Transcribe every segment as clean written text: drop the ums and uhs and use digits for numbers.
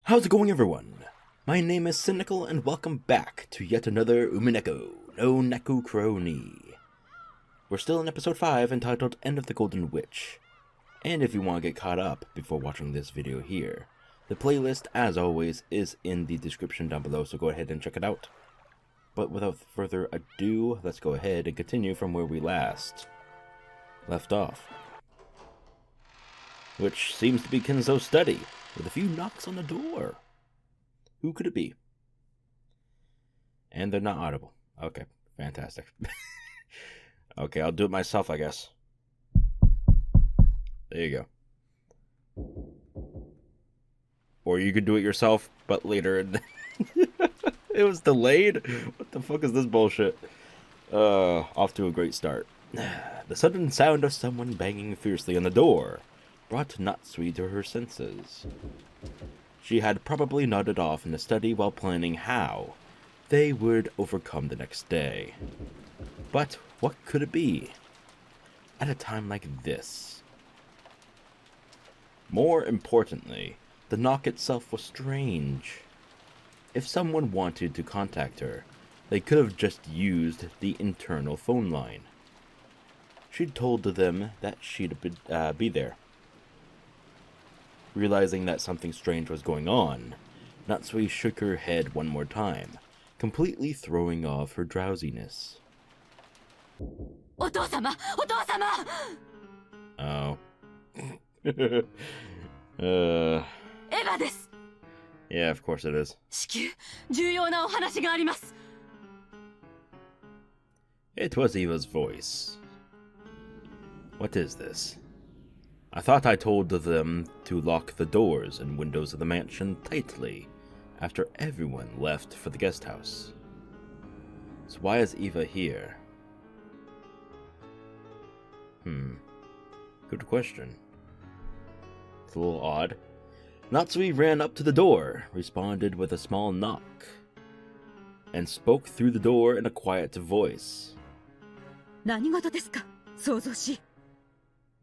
How's it going, everyone? My name is Sinikle, and welcome back to yet another Umineko no Naku Koro ni. We're still in episode 5 entitled End of the Golden Witch. And if you want to get caught up before watching this video here, the playlist, as always, is in the description down below, so go ahead and check it out. But without further ado, let's go ahead and continue from where we last left off. Which seems to be Kinzo's study, with a few knocks on the door. Who could it be? And they're not audible. Okay, fantastic. Okay, I'll do it myself, I guess. There you go. Or you could do it yourself, but later. It was delayed? What the fuck is this bullshit? Off to a great start. The sudden sound of someone banging fiercely on the door brought Natsuhi to her senses. She had probably nodded off in the study while planning how they would overcome the next day. But what could it be at a time like this? More importantly, the knock itself was strange. If someone wanted to contact her, they could have just used the internal phone line. She'd told them that she'd be there. Realizing that something strange was going on, Natsuhi shook her head one more time, completely throwing off her drowsiness. Otou-sama! Otou-sama! Oh. Eva desu! Yeah, of course it is. 至急、重要なお話があります。 It was Eva's voice. What is this? I thought I told them to lock the doors and windows of the mansion tightly after everyone left for the guest house. So why is Eva here? Good question. It's a little odd. Natsuhi ran up to the door, responded with a small knock, and spoke through the door in a quiet voice. 何事ですか、想像し。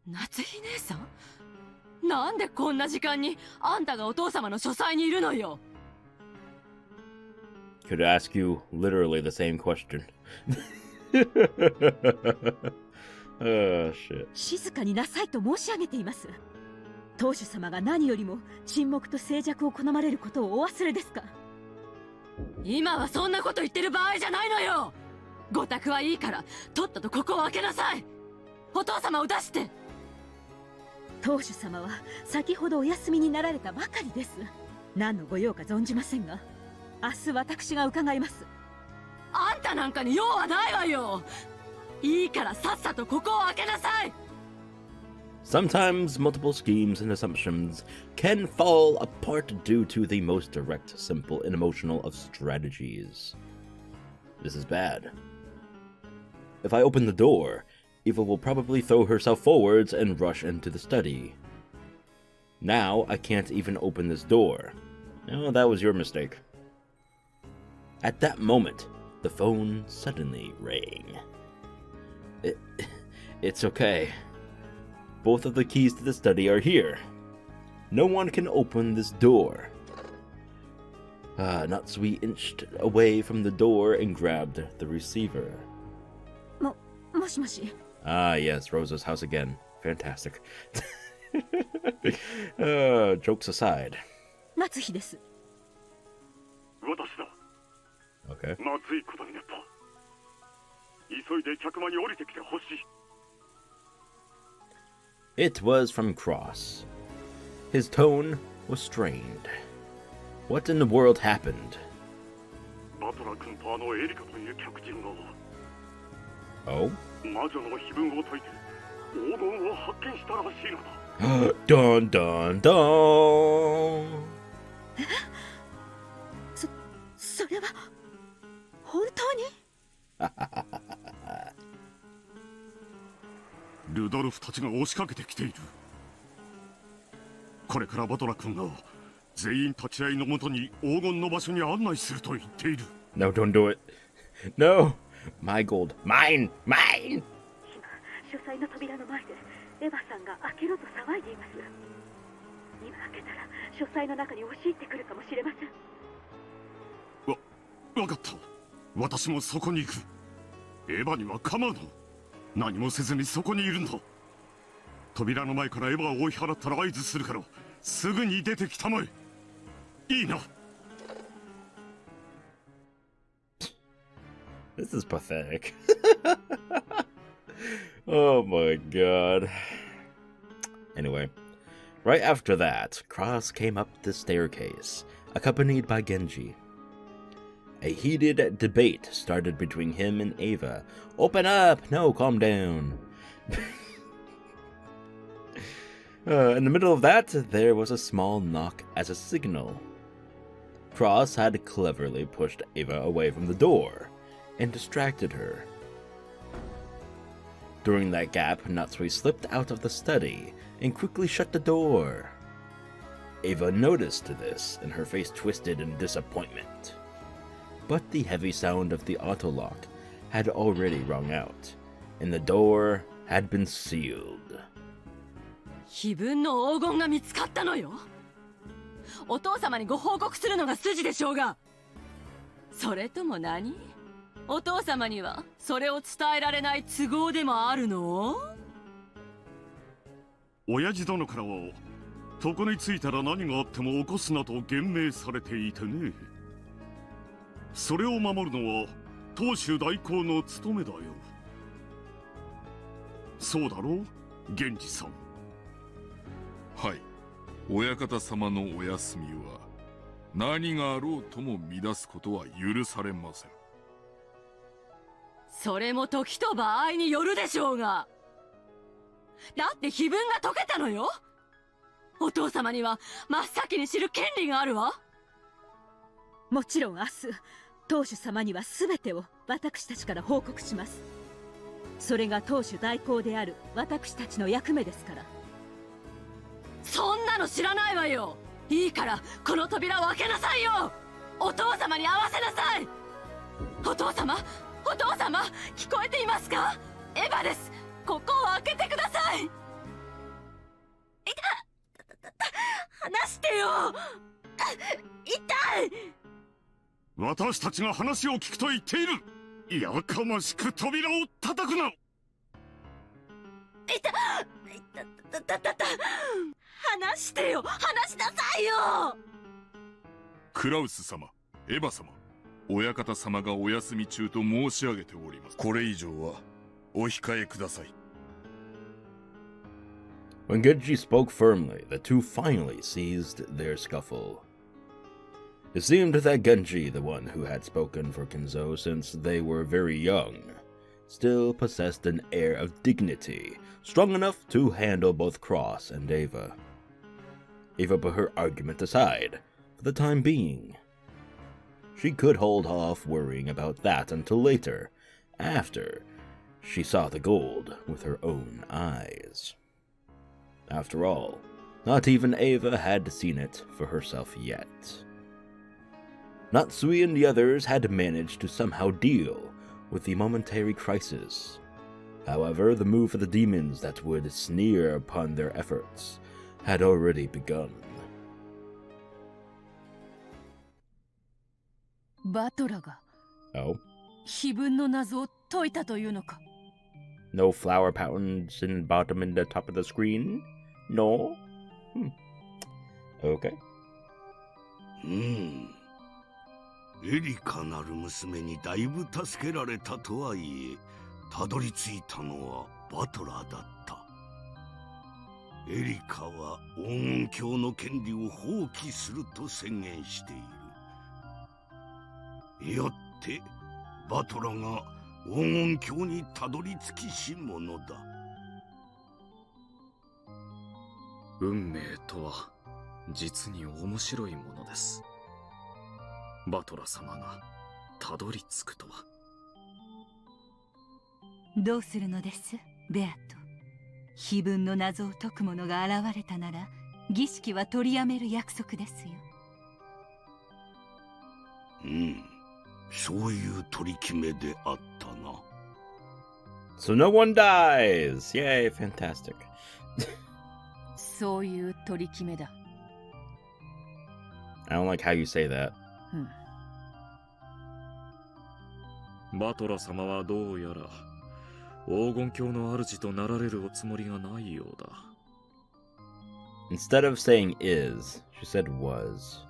夏日姉さん、なんでこんな時間にあんたがお父様の書斎にいるのよ。 Could ask you literally the same question. Oh, shit. 静かになさいと申し上げています。当主様が何よりも沈黙と静寂を好まれることをお忘れですか。今はそんなこと言ってる場合じゃないのよ。ご託はいいからとっととここを開けなさい。お父様を出して。当主様は先ほどお休みになられたばかりです。何のご用か存じませんが、明日私が伺います。あんたなんかに用はないわよ。いいからさっさとここを開けなさい。 Sometimes multiple schemes and assumptions can fall apart due to the most direct, simple, and emotional of strategies. This is bad. If I open the door, Eva will probably throw herself forwards and rush into the study. Now I can't even open this door. Oh, that was your mistake. At that moment, the phone suddenly rang. It's okay. Both of the keys to the study are here. No one can open this door. Natsuhi inched away from the door and grabbed the receiver. もしもし。 Ah, yes, Rosa's house again. Fantastic. Jokes aside. 夏日です。 私だ。 Okay. まずいことになった。急いで客間に降りてきてほしい。 It was from Cross. His tone was strained. What in the world happened? バトラー君とあのエリカという客人が Oh? 魔女の碑文を解いて黄金を発見したらしいのだ。 Dun dun dun! それは本当に？ルドルフたちが押しかけてきている。これからバトラ君が全員立ち会いのもとに黄金の場所に案内すると言っている。 No, don't do it. No! My gold. Mine! Mine! 今、書斎の扉の前でエヴァさんが開けろと騒いでいます。開けたら書斎の中に押し入ってくるかもしれません。わかった。私もそこに行く。エヴァには構うな。何もせずにそこにいるんだ。扉の前からエヴァを追い払ったら合図するから、すぐに出てきたまえ。いいな。This is pathetic. Oh my god. Anyway, right after that, Cross came up the staircase, accompanied by Genji. A heated debate started between him and Ava. Open up! No, calm down. In the middle of that, there was a small knock as a signal. Cross had cleverly pushed Ava away from the door and distracted her. During that gap, Natsuhi slipped out of the study and quickly shut the door. Ava noticed this, and her face twisted in disappointment. But the heavy sound of the auto-lock had already rung out, and the door had been sealed. 碑文の黄金が見つかったのよ。お父様にご報告するのが筋でしょうが。それとも何？お父様にはそれを伝えられない都合でもあるの？親父殿からは、床についたら何があっても起こすなと厳命されていてね。それを守るのは当主代行の務めだよ。そうだろう、源氏さん。はい、親方様のお休みは何があろうとも乱すことは許されません。それも時と場合によるでしょうが。だって碑文が解けたのよ。お父様には真っ先に知る権利があるわ。もちろん明日当主様には全てを私たちから報告します。それが当主代行である私たちの役目ですから。そんなの知らないわよ。いいからこの扉を開けなさいよ。お父様に会わせなさい。お父様、お父様、聞こえていますか？エヴァです。ここを開けてください。話してよ。痛い。私たちが話を聞くと言っている。やかましく扉を叩くな。話してよ。話しなさいよ。クラウス様、エヴァ様、親方様がお休み中と申し上げております。これ以上はお控えください。When Genji spoke firmly, the two finally ceased their scuffle. It seemed that Genji, the one who had spoken for Kinzo since they were very young, still possessed an air of dignity, strong enough to handle both Cross and Ava. Ava put her argument aside, for the time being. She could hold off worrying about that until later, after she saw the gold with her own eyes. After all, not even Ava had seen it for herself yet. Natsuhi and the others had managed to somehow deal with the momentary crisis. However, the move of the demons that would sneer upon their efforts had already begun. バトラが Oh? 碑文の謎を解いたというのか。 No flower patterns in the bottom and the top of the screen? No? Okay. エリカなる娘にだいぶ助けられたとはいえ、たどり着いたのはバトラーだった。エリカは黄金鏡の権利を放棄すると宣言している。よってバトラが黄金鏡にたどり着きし者だ。運命とは実に面白いものです。バトラ様がたどり着くとは。どうするのです、ベアト。碑文の謎を解く者が現れたなら、儀式は取りやめる約束ですよ。そういう取り決めであったな。So no one dies! Yay, fantastic. そういう取り決めだ。I don't like how you say that. バトラ様はどうやら黄金鏡の主となられるおつもりがないようだ。Instead of saying is, she said was.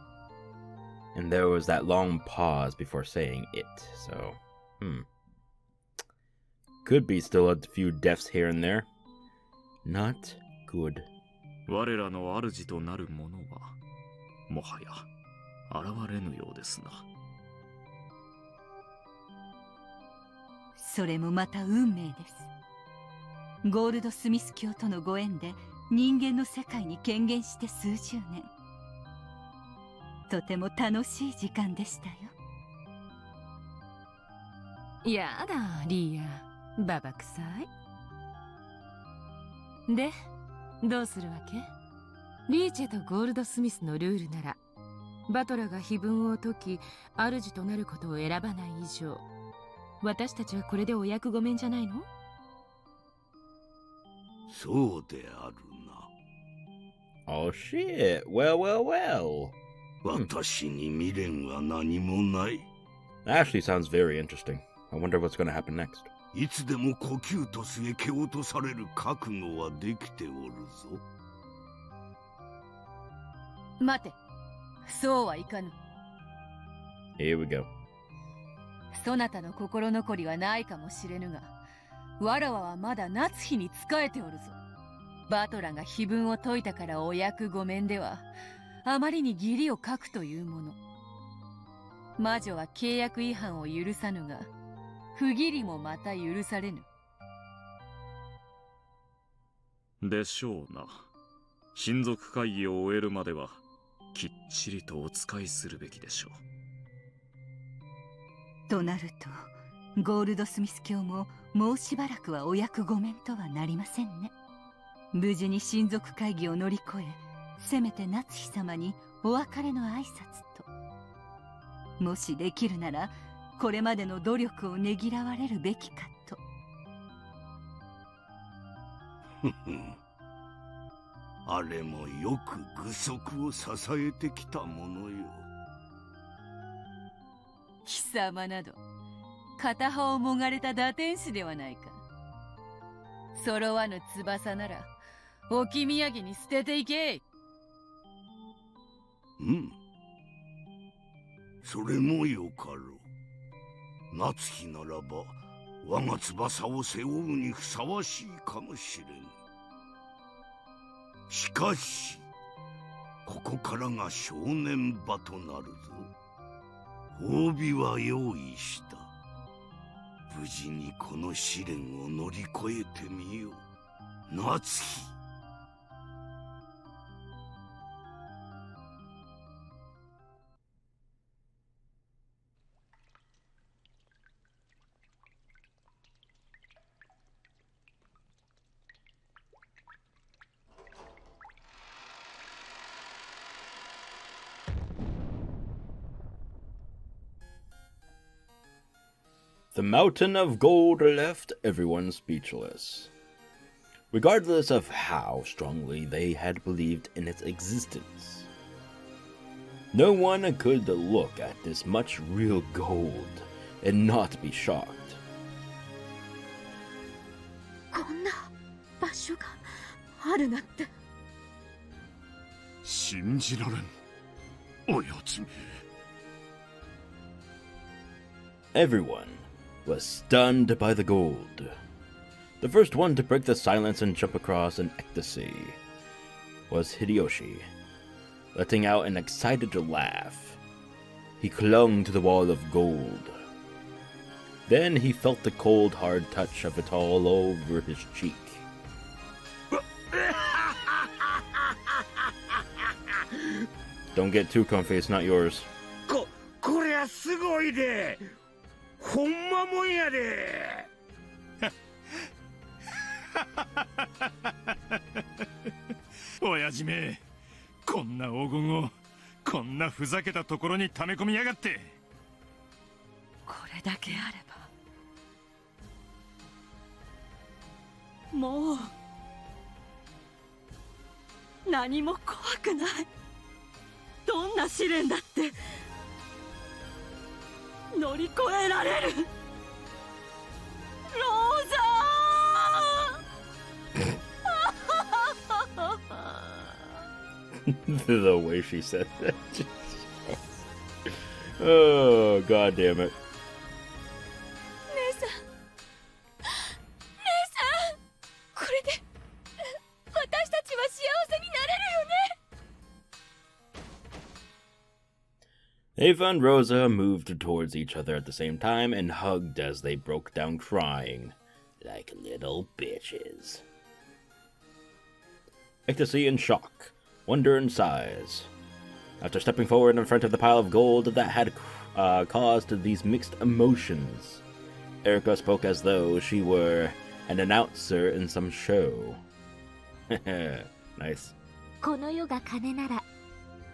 And there was that long pause before saying it, so, Could be still a few deaths here and there. Not good. 我らの主となる者は、もはや現れぬようですな。それもまた運命です。ゴールドスミス教とのご縁で人間の世界に顕現して数十年。とても楽しい時間でしたよ。やだ、リーア。ババ臭い。で、どうするわけ？リーチェとゴールドスミスのルールなら、バトラが碑文を解き、主となることを選ばない以上、私たちはこれでお役御免じゃないの？そうであるな。Oh shit. Well, well, well. 私に未練は何もない。That actually sounds very interesting. I wonder what's going to happen next. いつでも呼吸とすへ蹴落とされる覚悟はできておるぞ。待て、そうはいかぬ。Here we go. そなたの心残りはないかもしれぬが、わらわはまだ夏日に仕えておるぞ。バトラが碑文を解いたからお役御免では、あまりに義理を書くというもの。魔女は契約違反を許さぬが、不義理もまた許されぬ。でしょうな。親族会議を終えるまではきっちりとお使いするべきでしょう。となるとゴールドスミス教ももうしばらくはお役御免とはなりませんね。無事に親族会議を乗り越え、せめて夏日様にお別れの挨拶と、もしできるならこれまでの努力をねぎらわれるべきかと。あれもよく愚足を支えてきたものよ。貴様など片葉をもがれた打天使ではないか。揃わぬ翼なら置き土産に捨てていけ。それもよかろう。夏日ならば我が翼を背負うにふさわしいかもしれぬ。しかしここからが正念場となるぞ。褒美は用意した。無事にこの試練を乗り越えてみよう、夏日。The mountain of gold left everyone speechless, regardless of how strongly they had believed in its existence. No one could look at this much real gold and not be shocked. こんな場所があるなんて。信じられん、親父め。Everyone was stunned by the gold. The first one to break the silence and jump across in ecstasy was Hideyoshi, letting out an excited laugh. He clung to the wall of gold. Then he felt the cold, hard touch of it all over his cheek. Don't get too comfy, it's not yours. こりゃすごいで。ほんまもんやで。親父め、こんな黄金をこんなふざけたところに溜め込みやがって。これだけあればもう何も怖くない。どんな試練だって乗り越えられる。ローザーThe way she said that. Oh, god damn it. 姉さん、姉さん、これで私たちは幸せになれるよね。 Ava and Rosa moved towards each other at the same time and hugged as they broke down crying. Like little bitches. Ecstasy and shock, wonder and sighs. After stepping forward in front of the pile of gold that had caused these mixed emotions, Erika spoke as though she were an announcer in some show. Nice. この世が金なら、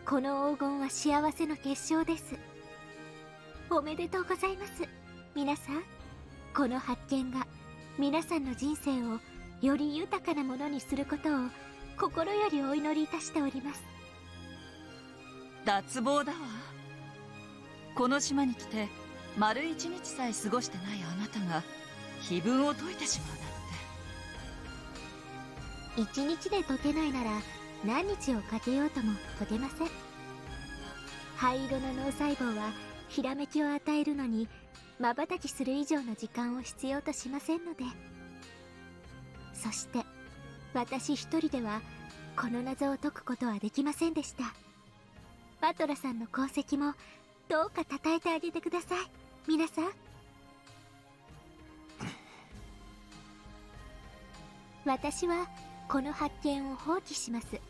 この黄金は幸せの結晶です。おめでとうございます。皆さん、この発見が皆さんの人生をより豊かなものにすることを心よりお祈りいたしております。脱帽だわ。この島に来て丸一日さえ過ごしてないあなたが碑文を解いてしまうなんて。一日で解けないなら何日をかけようとも解けません。灰色の脳細胞はひらめきを与えるのに瞬きする以上の時間を必要としませんので。そして私一人ではこの謎を解くことはできませんでした。バトラさんの功績もどうか称えてあげてください、皆さん。私はこの発見を放棄します。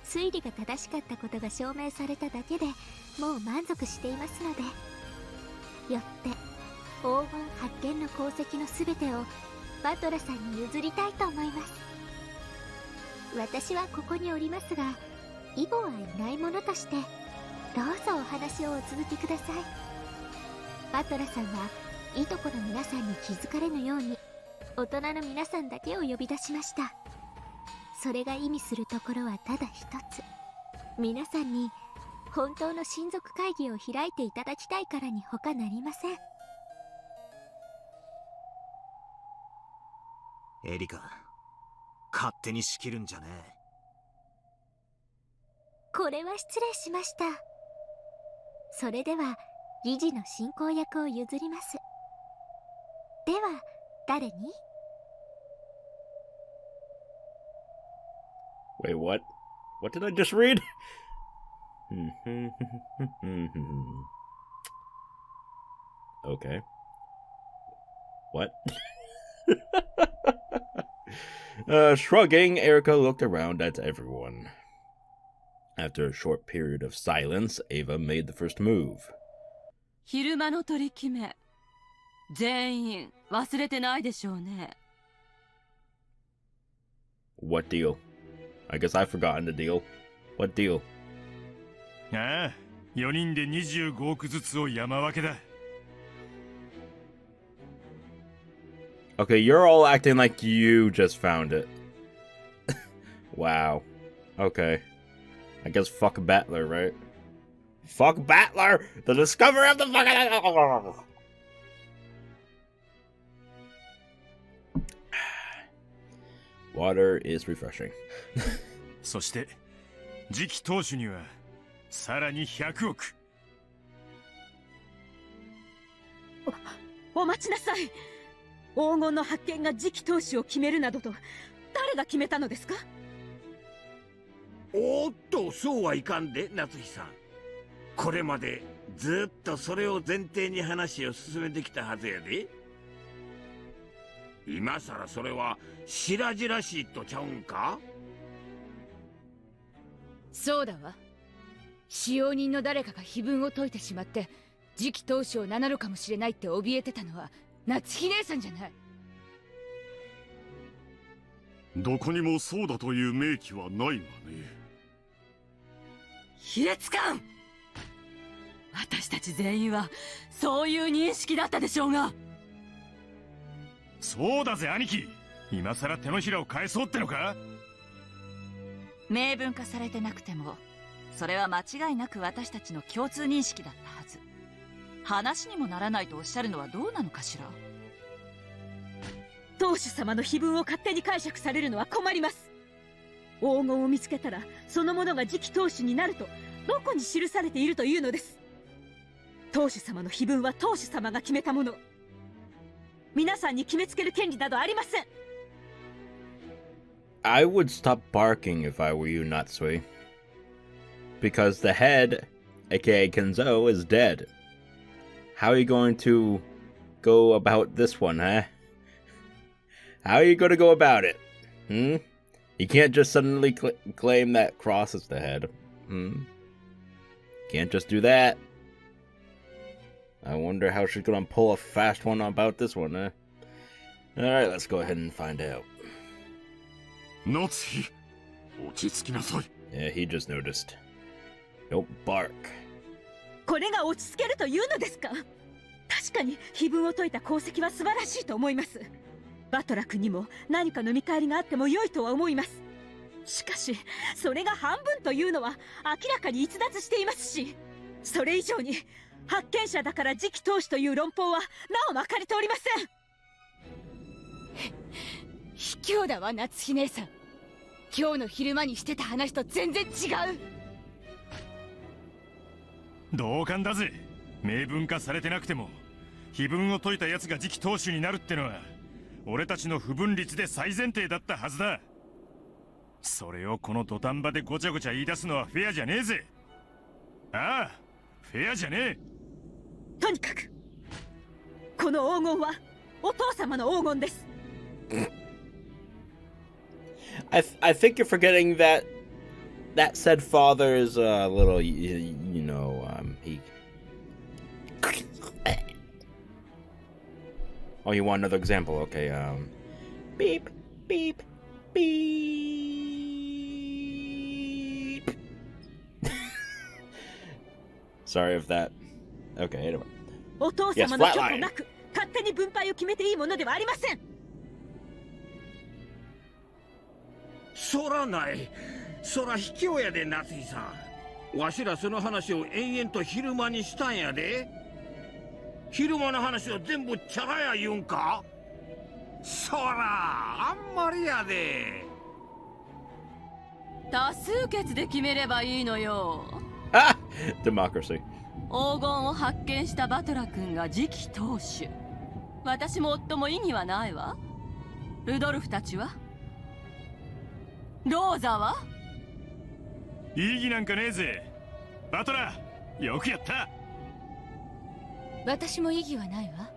推理が正しかったことが証明されただけでもう満足していますので。よって黄金発見の功績のすべてをバトラさんに譲りたいと思います。私はここにおりますが、イボはいないものとしてどうぞお話をお続けください。バトラさんはいとこの皆さんに気づかれぬように大人の皆さんだけを呼び出しました。それが意味するところはただ一つ。皆さんに本当の親族会議を開いていただきたいからに他なりません。エリカ、勝手に仕切るんじゃねえ。これは失礼しました。それでは理事の進行役を譲ります。では誰に？ Wait, what? What did I just read? Okay. What? Shrugging, Erika looked around at everyone. After a short period of silence, Ava made the first move. 昼間の取り決め、全員忘れてないでしょうね。What deal? I guess I've forgotten the deal. What deal? ああ、4人で25億ずつを山分けだ。Okay, you're all acting like you just found it. Wow. Okay. I guess fuck Battler, right? Fuck Battler! The discoverer of the fucking... Water is refreshing. そして次期当主にはさらに100億。お待ちなさい。黄金の発見が次期当主を決めるなどと誰が決めたのですか？おっと、そうはいかんで、夏日さん。これまでずっとそれを前提に話を進めてきたはずやで。今さらそれは白々しいとちゃうんか？そうだわ。使用人の誰かが碑文を解いてしまって次期当主を名乗るかもしれないって怯えてたのは夏日姉さんじゃない。どこにもそうだという明記はないがね。卑劣感！私たち全員はそういう認識だったでしょうが。そうだぜ兄貴、今さら手のひらを返そうってのか？明文化されてなくてもそれは間違いなく私たちの共通認識だったはず。話にもならないとおっしゃるのはどうなのかしら。当主様の碑文を勝手に解釈されるのは困ります。黄金を見つけたらそのものが次期当主になるとどこに記されているというのです。当主様の碑文は当主様が決めたもの。皆さんに決めつける権利などありません。I would stop barking if I were you, Natsuhi. Because the head, aka Kinzo, is dead. How are you going to go about this one, huh? How are you going to go about it? You can't just suddenly claim that Cross is the head. Can't just do that. I wonder how she's gonna pull a fast one about this one, huh? Alright, let's go ahead and find out. Natsuhi, 落ち着きなさい。 Yeah, he just noticed. Don't bark. これが落ち着けるというのですか。確かに碑文を解いた功績は素晴らしいと思います。バトラ君にも何かの見返りがあっても良いとは思います。しかしそれが半分というのは明らかに逸脱していますし、それ以上に発見者だから次期当主という論法はなおまかり通りません。卑怯だわ、夏姫姉さん。今日の昼間にしてた話と全然違う。同感だぜ。明文化されてなくても碑文を解いたやつが次期当主になるってのは俺たちの不分律で最前提だったはずだ。それをこの土壇場でごちゃごちゃ言い出すのはフェアじゃねえぜ。ああ、フェアじゃねえ。とにかくこの黄金はお父様の黄金です。I think you're forgetting that said father is a little, you know, he... Oh, you want another example? Okay, beep, beep, beep. Sorry if that... Okay, anyway. お父様の許可なく勝手に分配を決めていいものではありません。そらない。そら卑怯やで、夏井さん。わしらその話を延々と昼間にしたんやで。昼間の話を全部チャラや言うんか。そらあんまりやで。多数決で決めればいいのよ。Democracy. 黄金を発見したバトラ君が次期当主。私も夫も異議はないわ。ルドルフたちは？ローザは？異議なんかねえぜ。バトラー、よくやった。私も異議はないわ。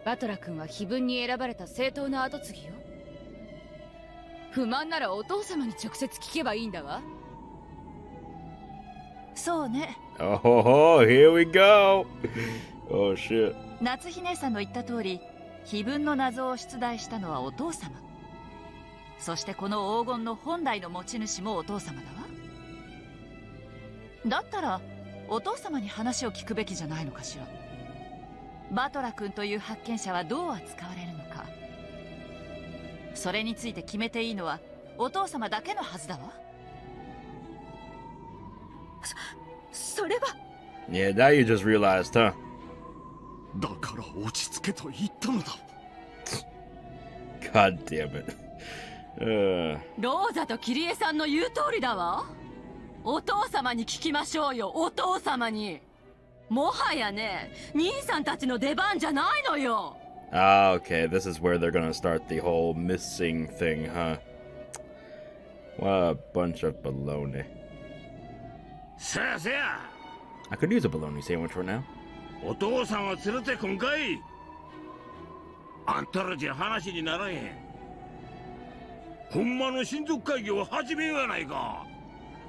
バトラ君は碑文に選ばれた正当な跡継ぎよ。不満ならお父様に直接聞けばいいんだわ。そうね。Oh, here we go. Oh shit. 夏日姉さんの言った通り、碑文の謎を出題したのはお父様。そしてこの黄金の本来の持ち主もお父様だわ。だったらお父様に話を聞くべきじゃないのかしら。バトラ君という発見者はどう扱われるのか、それについて決めていいのはお父様だけのはずだわ。それは。 Yeah, now you just realized, huh? だから落ち着けと言ったのだ。God damn it. ローザとキリエさんの言う通りだわ。お父様に聞きましょうよ、お父様に。もはやね、兄さんたちの出番じゃないのよ。Ah, okay, this is where they're gonna start the whole missing thing, huh? What a bunch of baloney. せやせや。I could use a bologna sandwich right now. お父さんは連れてこんかい。あんたらじゃ話にならへん。ほんまの親族会議を始めようやないか。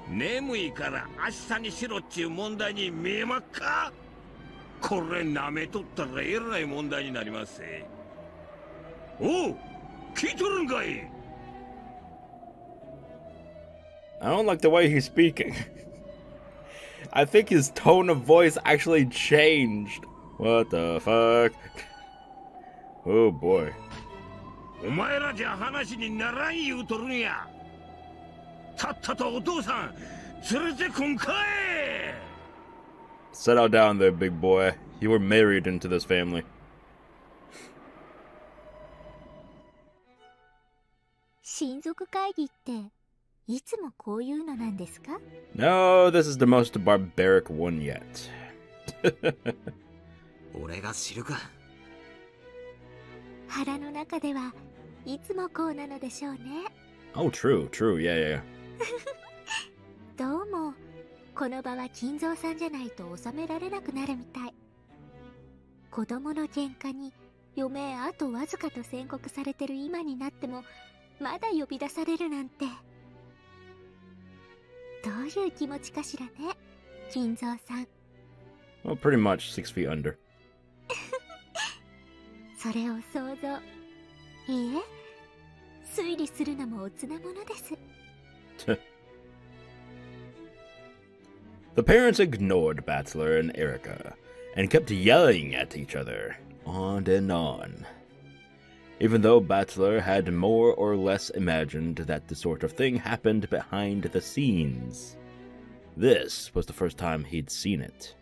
眠いから明日にしろっちゅう問題に見えまっか。これ舐めとったらえらい問題になりますぜ。おう、聞いとるんかい。 I don't like the way he's speaking. I think his tone of voice actually changed. What the fuck? Oh boy. お前らじゃ話にならん言うとるんや。たったとお父さん Settle down there, big boy. You were married into this family. 親族会議っていつもこういうのなんですか？ No, this is the most barbaric one yet. 俺が知るか。腹の中ではいつもこうなのでしょうね。Oh, true, true, yeah. どうもこの場は金蔵さんじゃないと収められなくなるみたい。子供の喧嘩に余命あとわずかと宣告されてる今になってもまだ呼び出されるなんて、どういう気持ちかしらね、金蔵さん。 Well, pretty much 6 feet under. それを想像、いいえ、推理するのもおつなものです。The parents ignored Bachelor and Erika, and kept yelling at each other, on and on. Even though Bachelor had more or less imagined that this sort of thing happened behind the scenes. This was the first time he'd seen it.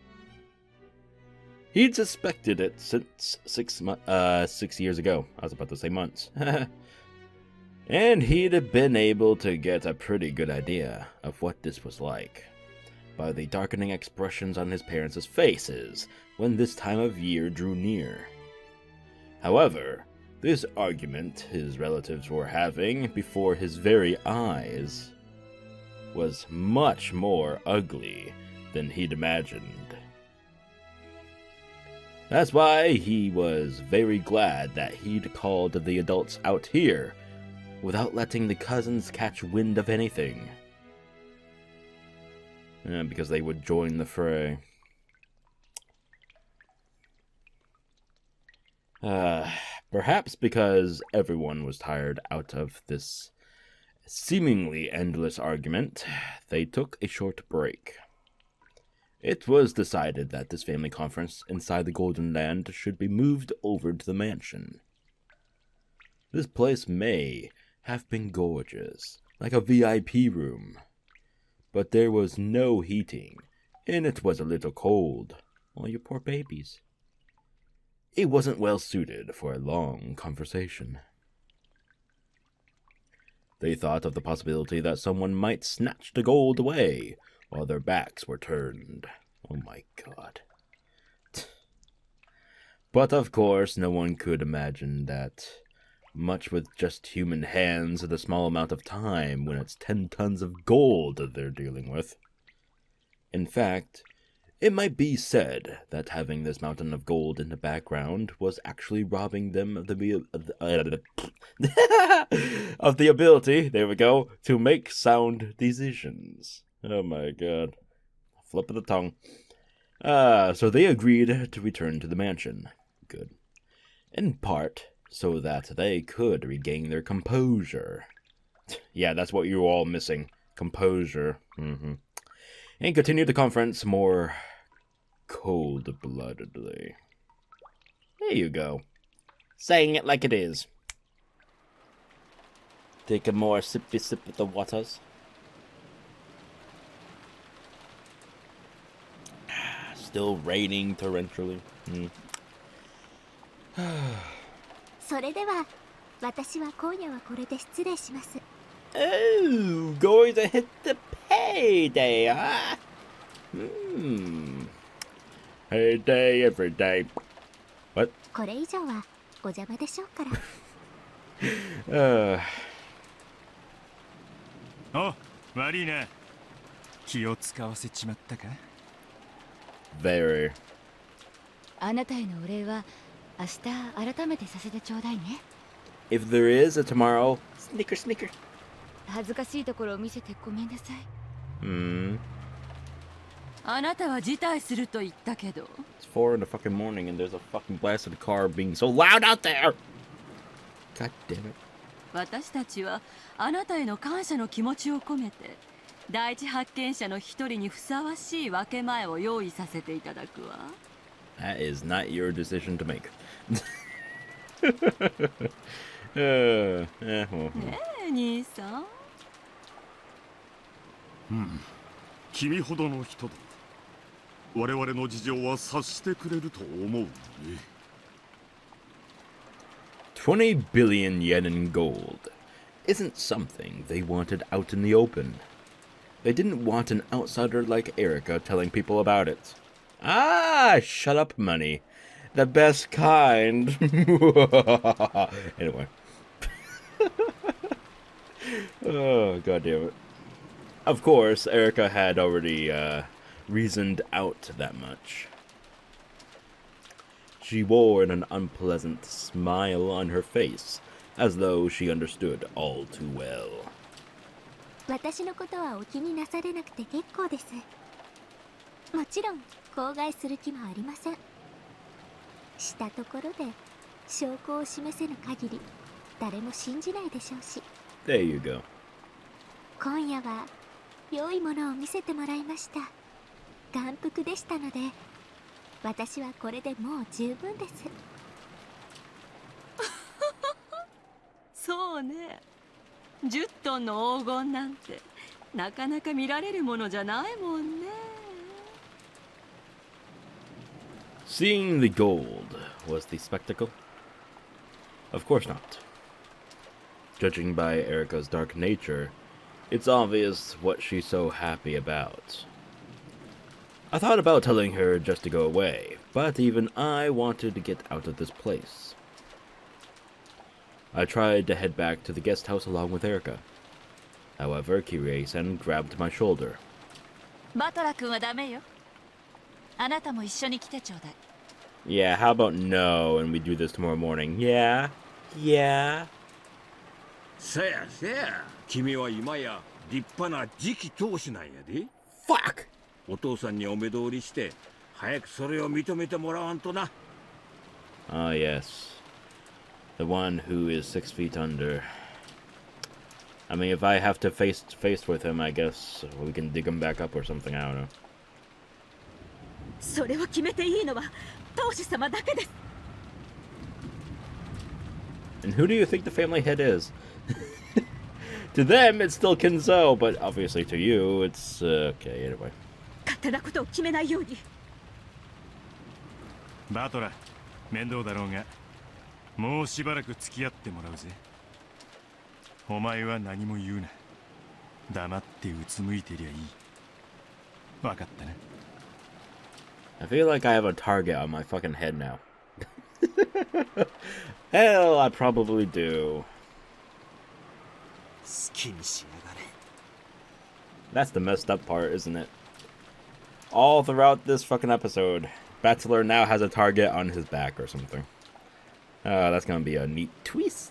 He'd suspected it since 6 years ago. I was about to say months. And he'd been able to get a pretty good idea of what this was like by the darkening expressions on his parents' faces when this time of year drew near. However, this argument his relatives were having before his very eyes was much more ugly than he'd imagined. That's why he was very glad that he'd called the adults out here without letting the cousins catch wind of anything. Because they would join the fray. Perhaps because everyone was tired out of this seemingly endless argument, they took a short break. It was decided that this family conference inside the Golden Land should be moved over to the mansion. This place may have been gorgeous, like a VIP room, but there was no heating, and it was a little cold. Oh, you poor babies. It wasn't well suited for a long conversation. They thought of the possibility that someone might snatch the gold away while their backs were turned. Oh my god. But of course, no one could imagine that, much with just human hands at a small amount of time when it's 10 tons of gold they're dealing with. In fact, it might be said that having this mountain of gold in the background was actually robbing them of the of the ability, there we go, to make sound decisions. Oh my god. Flip of the tongue. So they agreed to return to the mansion. Good. In part, so that they could regain their composure. Yeah, that's what you're all missing. Composure. And continue the conference more cold-bloodedly. There you go. Saying it like it is. Take a more sippy sip of the waters. Still raining torrentially. それでは私は今夜はこれで失礼します。 Oh, going to hit the payday, huh? Payday every day. What? これ以上はお邪魔でしょうから。お、悪いな。気を使わせちまったか。Very. あなたへのお礼は明日改めてさせてちょうだいね。 If there is a tomorrow, snicker. 恥ずかしいところを見せてごめんなさい。あなたは辞退すると言ったけど。 It's 4 in the fucking morning and there's a fucking blasted car being so loud out there. God damn it. 私たちはあなたへの感謝の気持ちを込めて第一発見者の一人にふさわしい分け前を用意させていただくわ。 That is not your decision to make. ねえ兄さん。君ほどの人だ。我々の事情は察してくれると思うね。$20 billion in gold isn't something they wanted out in the open. They didn't want an outsider like Erika telling people about it. Ah, shut up, money. The best kind. Anyway. Oh, god damn it. Of course, Erika had already reasoned out that much. She wore an unpleasant smile on her face, as though she understood all too well. 私のことはお気になされなくて結構です。もちろん口外する気もありません。したところで証拠を示せぬ限り誰も信じないでしょうし。There you go. 今夜は良いものを見せてもらいました。眼福でしたので、私はこれでもう十分です。そうね。10トンの黄金なんてなかなか見られるものじゃないもんね。Seeing the gold was the spectacle? Of course not. Judging by Erika's dark nature, it's obvious what she's so happy about. I thought about telling her just to go away, but even I wanted to get out of this place. I tried to head back to the guest house along with Erika. However, Kirie-san grabbed my shoulder. バトラ君はダメよ。あなたも一緒に来てちょうだい。Yeah, how about no, and we do this tomorrow morning? Yeah? Yeah? せやせや、君は今や立派な次期当主なんやで。Fuck! お父さんにお目通りして、早くそれを認めてもらわんとな。Ah, yes. The one who is 6 feet under. I mean, if I have to face with him, I guess we can dig him back up or something, I don't know. それを決めていいのは当主様だけです。And who do you think the family head is? To them, it's still Kinzo, but obviously to you, it's okay. Anyway. 勝手なことを決めないように。バトラ、面倒だろうが、もうしばらく付き合ってもらうぜ。お前は何も言うな。黙ってうつむいてりゃいい。わかったな。I feel like I have a target on my fucking head now. Hell, I probably do. That's the messed up part, isn't it? All throughout this fucking episode, Bachelor now has a target on his back or something. That's gonna be a neat twist.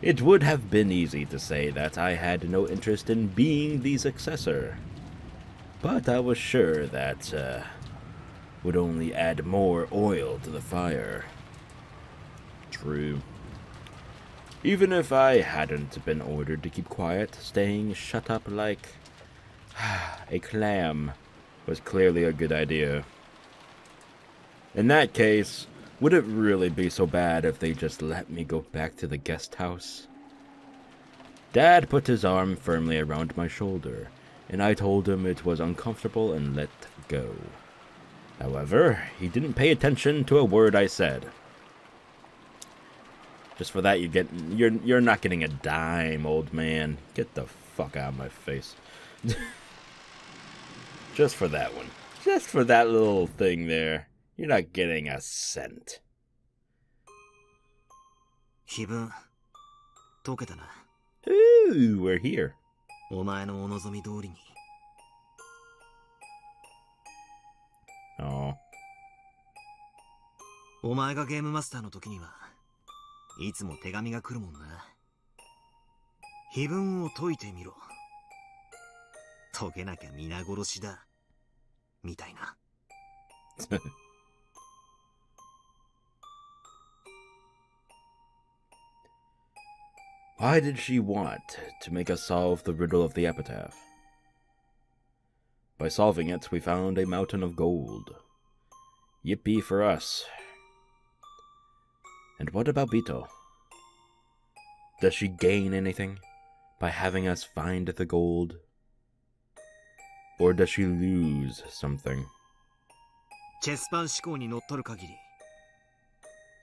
It would have been easy to say that I had no interest in being the successor, but I was sure that would only add more oil to the fire. True. Even if I hadn't been ordered to keep quiet, staying shut up like a clam was clearly a good idea. In that case, would it really be so bad if they just let me go back to the guest house? Dad put his arm firmly around my shoulder, and I told him it was uncomfortable and let go. However, he didn't pay attention to a word I said. Just for that, you're not getting a dime, old man. Get the fuck out of my face. Just for that one. Just for that little thing there. You're not getting a cent. 気分解けたな。Ooh, we're here. お前のお望み通りに。Oh. お前がゲームマスターの時にはいつも手紙が来るもんな。碑文を解いてみろ。解けなきゃ皆殺しだ。みたいな。Why did she want to make us solve the riddle of the epitaph? By solving it, we found a mountain of gold. Yippee for us. And what about Bito? Does she gain anything by having us find the gold? Or does she lose something? チェスパン思考にのっとる限り、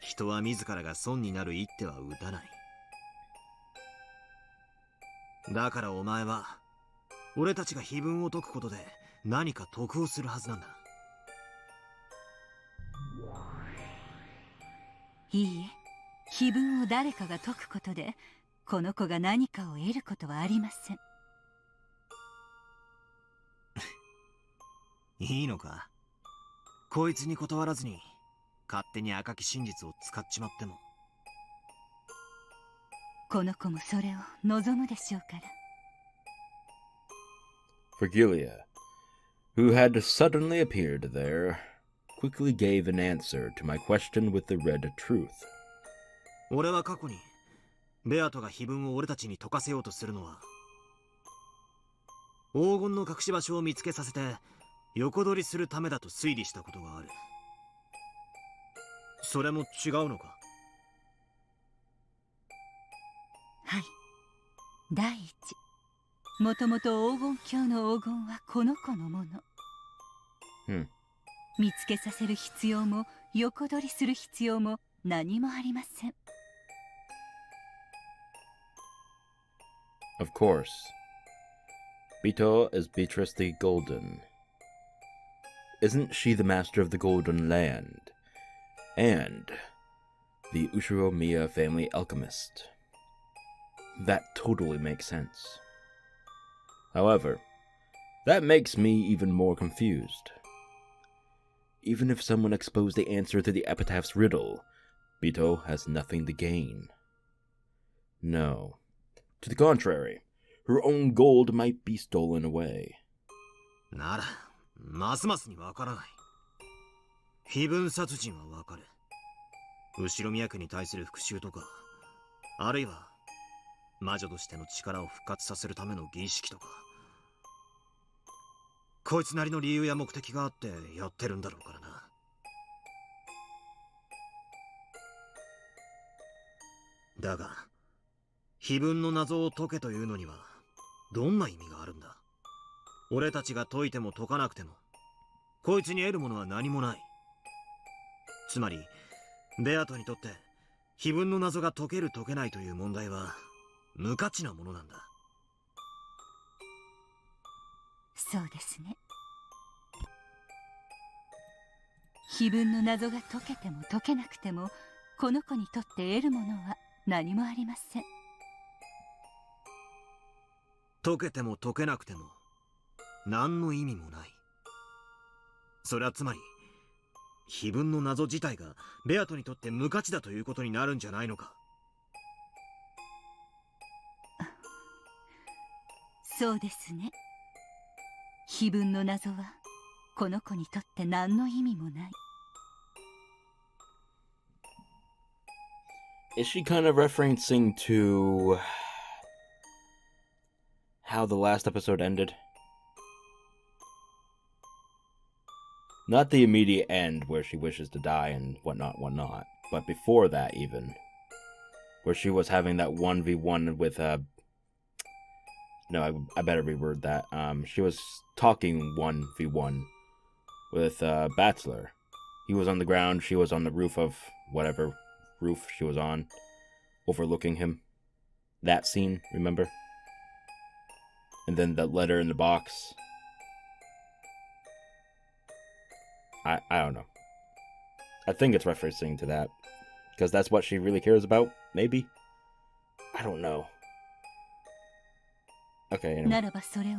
人は自らが損になる一手は打たない。だからお前は、俺たちが碑文を解くことで何か得をするはずなんだ。いいえ、碑文を誰かが解くことで、この子が何かを得ることはありません。いいのか？こいつに断らずに、勝手に赤き真実を使っちまっても。この子もそれを望むでしょうから。Vergilia, who had suddenly appeared there, quickly gave an answer to my question with the red truth. 俺は過去に、ベアトが碑文を俺たちに解かせようとするのは、黄金の隠し場所を見つけさせて、横取りするためだと推理したことがある。それも違うのか？はい。第一、もともと黄金鏡の黄金はこの子のもの。見つけさせる必要も横取りする必要も何もありません。Of course. Bito is Beatrice the Golden. Isn't she the master of the Golden Land? And the Ushiromiya family alchemist? That totally makes sense. However, that makes me even more confused. Even if someone exposed the answer to the epitaph's riddle, Bito has nothing to gain. No. To the contrary, her own gold might be stolen away. なら、ますますにわからない。碑文殺人はわかる。後ろ宮家に対する復讐とか、あるいは魔女としての力を復活させるための儀式とか、こいつなりの理由や目的があってやってるんだろうからな。だが、碑文の謎を解けというのにはどんな意味があるんだ？俺たちが解いても解かなくても、こいつに得るものは何もない。つまり、ベアトにとって碑文の謎が解ける解けないという問題は無価値なものなんだ。そうですね。碑文の謎が解けても解けなくても、この子にとって得るものは何もありません。解けても解けなくても何の意味もない。それはつまり、碑文の謎自体がベアトにとって無価値だということになるんじゃないのか？そうですね。碑文の謎はこの子にとって何の意味もない。Is she kind of referencing to how the last episode ended? Not the immediate end where she wishes to die and whatnot, but before that even. Where she was having that 1v1 with, no, I better reword that. She was talking 1v1 with, Bachelor. He was on the ground, she was on the roof of whatever roof she was on, overlooking him. That scene, remember? And then the letter in the box. I don't know. I think it's referencing to that. Because that's what she really cares about, maybe? I don't know. Okay, anyway. ならばそれを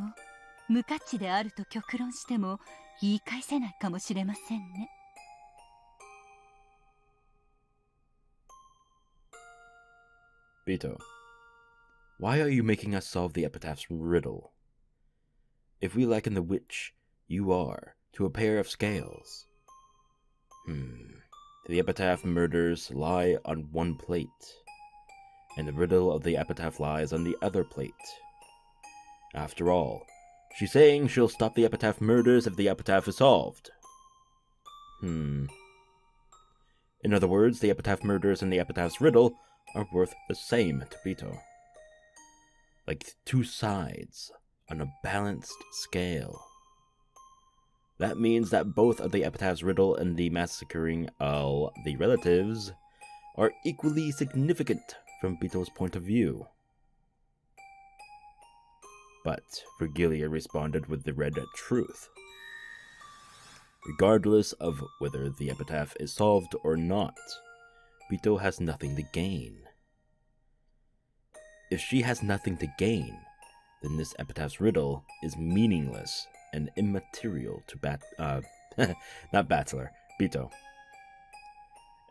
無価値であると極論しても言い返せないかもしれませんね。Bito, why are you making us solve the epitaph's riddle? If we liken the witch you are to a pair of scales. The epitaph murders lie on one plate, and the riddle of the epitaph lies on the other plate. After all, she's saying she'll stop the epitaph murders if the epitaph is solved. In other words, the epitaph murders and the epitaph's riddle are worth the same to Bito. Like two sides on a balanced scale. That means that both of the epitaph's riddle and the massacring of the relatives are equally significant from Bito's point of view. But Virgilia responded with the red truth. Regardless of whether the epitaph is solved or not, Bito has nothing to gain. If she has nothing to gain, then this epitaph's riddle is meaningless and immaterial to not Battler, Bito.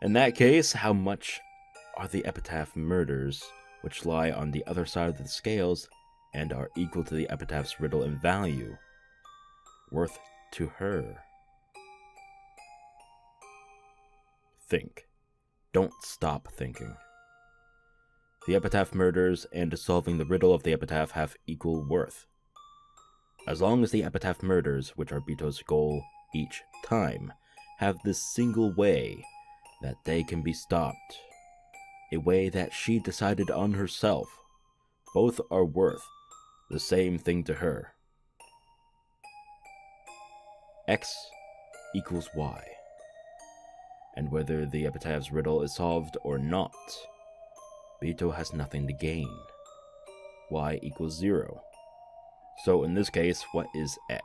In that case, how much are the epitaph murders, which lie on the other side of the scales and are equal to the epitaph's riddle in value, worth to her? Think. Don't stop thinking. The epitaph murders and solving the riddle of the epitaph have equal worth. As long as the epitaph murders, which are Bito's goal each time, have this single way that they can be stopped, a way that she decided on herself, both are worth the same thing to her. X equals Y. And whether the epitaph's riddle is solved or not, Bito has nothing to gain. Y equals 0. So in this case, what is X?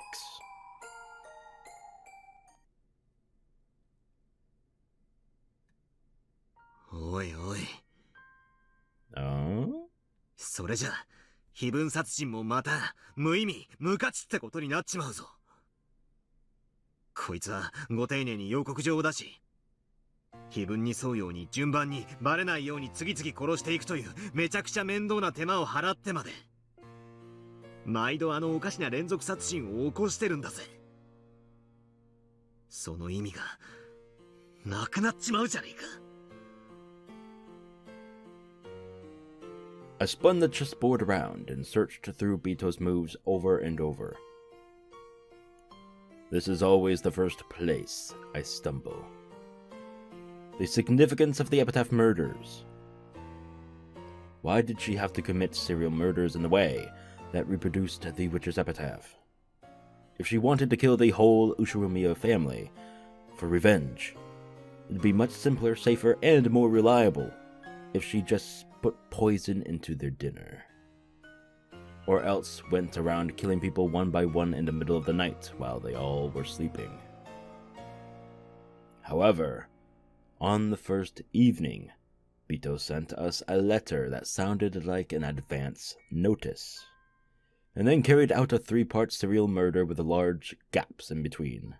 おいおい。それじゃ、非分殺人もまた無意味、無価値ってことになっちまうぞ。こいつはご丁寧に予告状を出し、非分に沿うように順番にバレないように次々殺していくというめちゃくちゃ面倒な手間を払ってまで、毎度あのおかしな連続殺人を起こしてるんだぜ。その意味がなくなっちまうじゃねえか。I spun the chessboard around and searched through Bito's moves over and over. This is always the first place I stumble. The significance of the epitaph murders. Why did she have to commit serial murders in the way that reproduced the Witcher's epitaph? If she wanted to kill the whole Ushiromiya family for revenge, it'd be much simpler, safer, and more reliable if she just put poison into their dinner. Or else went around killing people one by one in the middle of the night while they all were sleeping. However, on the first evening, Bito sent us a letter that sounded like an advance notice, and then carried out a 3-part serial murder with large gaps in between.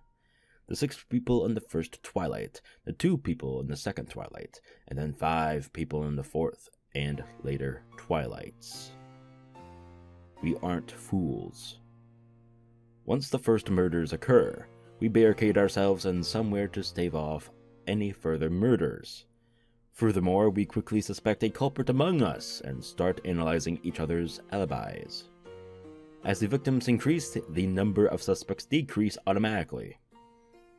The 6 people in the first twilight, the 2 people in the second twilight, and then 5 people in the fourth and later twilights. We aren't fools. Once the first murders occur, we barricade ourselves in somewhere to stave off any further murders. Furthermore, we quickly suspect a culprit among us and start analyzing each other's alibis. As the victims increase, the number of suspects decrease automatically,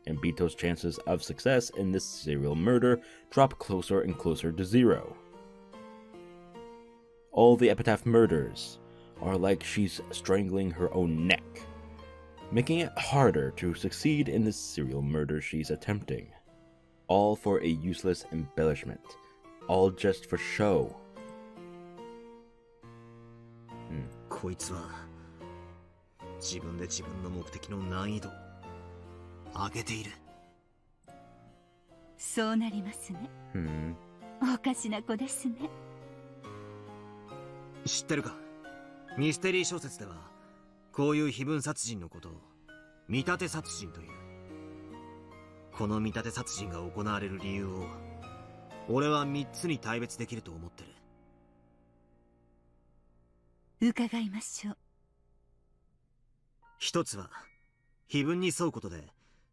and Bito's chances of success in this serial murder drop closer and closer to 0. All the epitaph murders are like she's strangling her own neck, making it harder to succeed in the serial murder she's attempting. All for a useless embellishment. All just for show. こいつは自分で自分の目的の難易度を上げている。そうなりますね。おかしな子ですね。知ってるか？ミステリー小説ではこういう非分殺人のことを見立て殺人という。この見立て殺人が行われる理由を俺は3つに大別できると思ってる。伺いましょう。一つは非分に沿うことで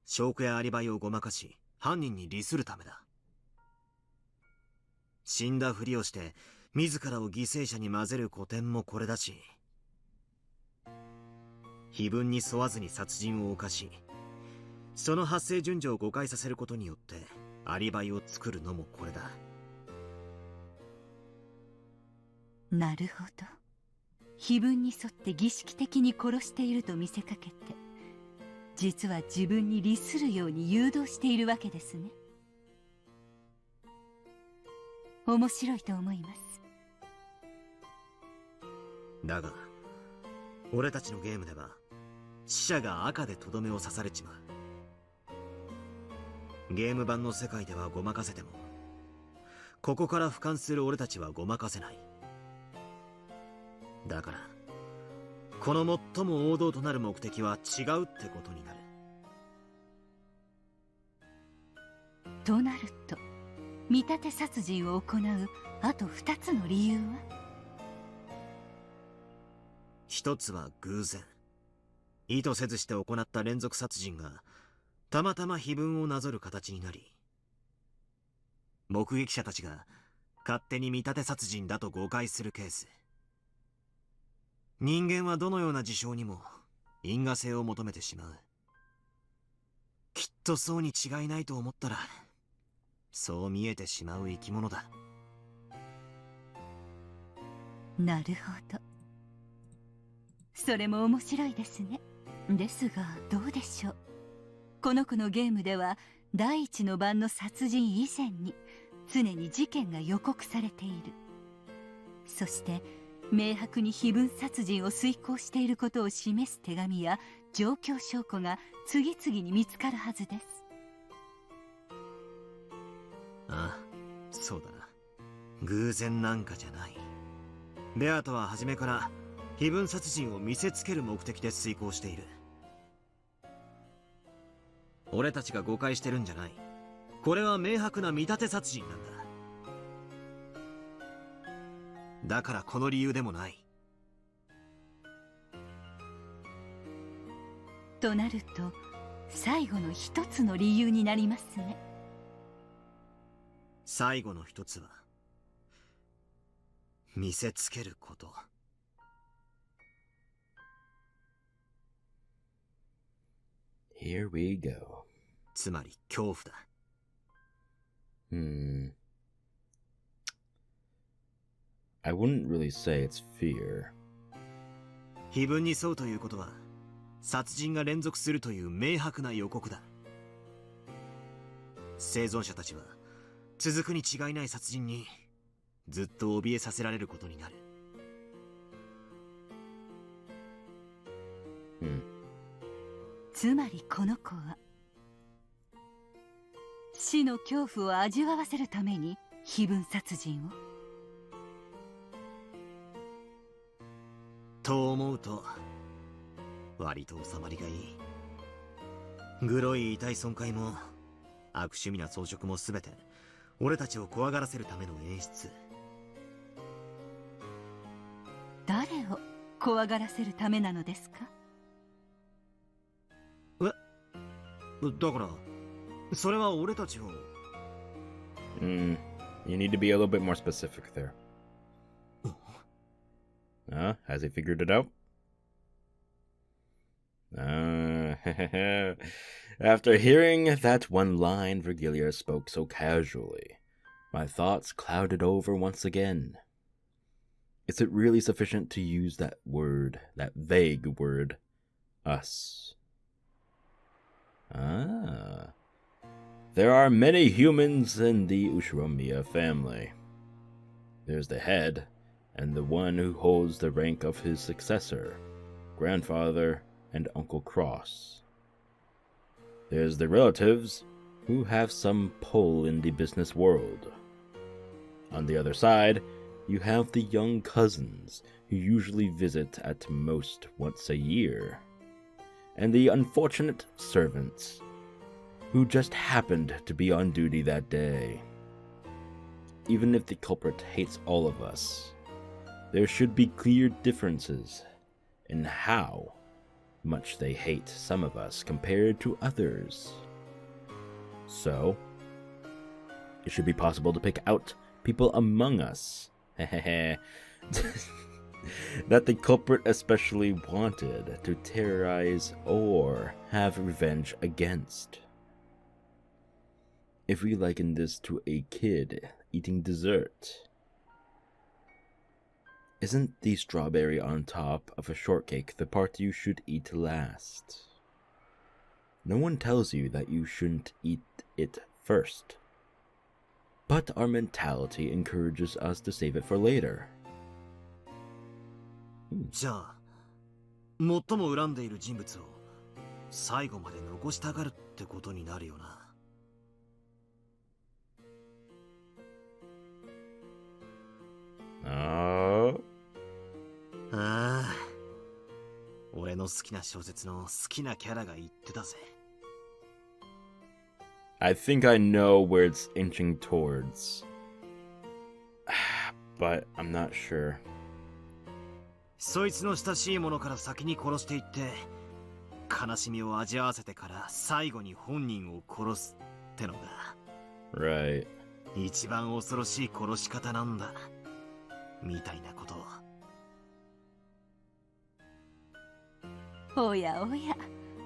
証拠やアリバイをごまかし犯人に利するためだ。死んだふりをして自らを犠牲者に混ぜる古典もこれだし、非分に沿わずに殺人を犯し、その発生順序を誤解させることによってアリバイを作るのもこれだ。なるほど。非分に沿って儀式的に殺していると見せかけて、実は自分に利するように誘導しているわけですね。面白いと思います。だが俺たちのゲームでは死者が赤でとどめを刺されちまう。ゲーム版の世界ではごまかせても、ここから俯瞰する俺たちはごまかせない。だからこの最も王道となる目的は違うってことになる。となると、見立て殺人を行うあと2つの理由は？一つは偶然、意図せずして行った連続殺人がたまたま碑文をなぞる形になり、目撃者たちが勝手に見立て殺人だと誤解するケース。人間はどのような事象にも因果性を求めてしまう。きっとそうに違いないと思ったら、そう見えてしまう生き物だ。なるほど。それも面白いですね。ですがどうでしょう。この子のゲームでは第一の晩の殺人以前に常に事件が予告されている。そして明白に非分殺人を遂行していることを示す手紙や状況証拠が次々に見つかるはずです。ああ、そうだな。偶然なんかじゃない。ベアとは初めから非分殺人を見せつける目的で遂行している。俺たちが誤解してるんじゃない。これは明白な見立て殺人なんだ。だからこの理由でもない。となると最後の一つの理由になりますね。最後の一つは見せつけること。Here we go. つまり恐怖だ。I wouldn't really say it's fear. 碑文に沿うということは殺人が連続するという明白な予告だ。生存者たちは続くに違いない殺人にずっと怯えさせられることになる。つまりこの子は死の恐怖を味わわせるために非分殺人を。と思うと割と収まりがいい。グロい遺体損壊も悪趣味な装飾も全て俺たちを怖がらせるための演出。誰を怖がらせるためなのですか？だからそれは俺たちを。You need to be a little bit more specific there. Has he figured it out? After hearing that one line Virgilia spoke so casually, my thoughts clouded over once again. Is it really sufficient to use that word, that vague word, us? There are many humans in the Ushiromiya family. There's the head, and the one who holds the rank of his successor, grandfather, and Uncle Cross. There's the relatives, who have some pull in the business world. On the other side, you have the young cousins, who usually visit at most once a year. And the unfortunate servants, who just happened to be on duty that day. Even if the culprit hates all of us, there should be clear differences in how much they hate some of us compared to others. So, it should be possible to pick out people among us that the culprit especially wanted to terrorize or have revenge against. If we liken this to a kid eating dessert, isn't the strawberry on top of a shortcake the part you should eat last? No one tells you that you shouldn't eat it first. But our mentality encourages us to save it for later. じゃあ、最も恨んでいる人物を最後まで残したがるってことになるよな。ああ、俺の好きな小説の好きなキャラが言ってたぜ。I think I know where it's inching towards. But I'm not sure. そいつの親しいものから先に殺していって、悲しみを味わわせてから最後に本人を殺すってのが。Right. 一番恐ろしい殺し方なんだ。みたいなことを。おやおや、